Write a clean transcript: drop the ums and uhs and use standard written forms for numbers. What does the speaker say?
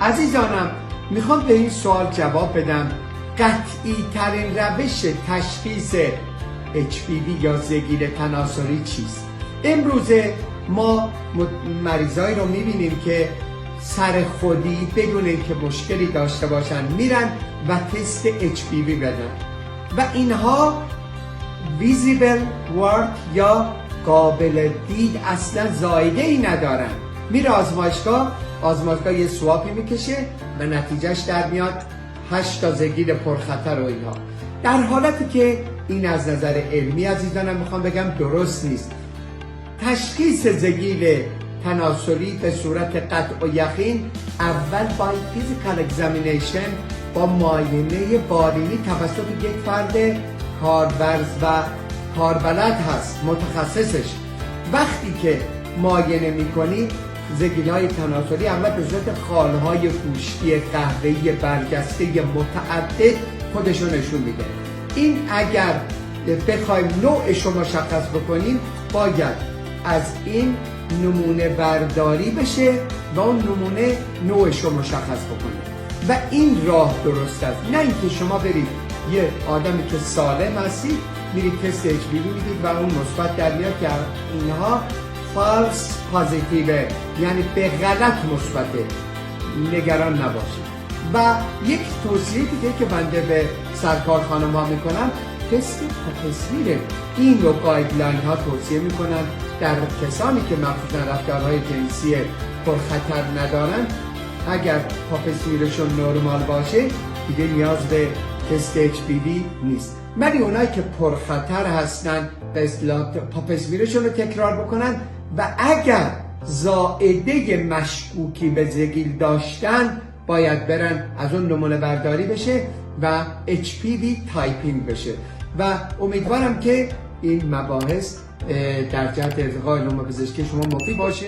عزیزانم، میخوام به این سوال جواب بدم. قطعی ترین روش تشخیص HPV یا زگیل تناسلی چیست؟ امروزه ما مریضایی رو میبینیم که سر خودی بدون اینکه مشکلی داشته باشن میرن و تست HPV بدن و اینها ویزیبل ورد یا قابل دید اصلا زایده ای ندارن. میره آزمایشگاه یه سواپی میکشه و نتیجهش در میاد 8 تا زگیل پرخطر و اینها، در حالتی که این از نظر علمی عزیزانم میخوام بگم درست نیست. تشخیص زگیل تناسلی به صورت قطع و یقین اول باید فیزیکال اگزامینیشن با معاینه بالینی توسط یک فرد کارورز و کاربلد هست، متخصصش. وقتی که معاینه میکنی زگیل‌های تناسلی اغلب به صورت خالهای پوشتی قهوه‌ای برجسته متعدد خودشو نشون میده. این اگر بخوایم نوعش رو مشخص بکنیم باید از این نمونه برداری بشه و اون نمونه نوعش رو مشخص بکنه و این راه درست است. نه اینکه شما برید یه آدمی که سالم هستید میرید تست HPV میدید و اون مثبت در میاد که اینها فالس پازیتیوه، یعنی به غلط مثبته. نگران نباشید. و یک توصیه دیگه که بنده به سرکار خانم ها میکنم، تست پاپسمیره. این رو گایدلاین ها توصیه میکنن در کسانی که مخصوصا رفتارهای جنسی پرخطر ندارن. اگر پاپسمیرشون نرمال باشه دیگه نیاز به تست HPV نیست. ولی اونایی که پرخطر هستن به اصطلاح پاپسمیرشون رو تکرار بکنن و اگر زائده مشکوکی به زگیل داشتن باید برن از اون نمونه برداری بشه و HPV تایپینگ بشه و امیدوارم که این مباحث در جهت ارتقاء علوم پزشکی شما مفید باشه.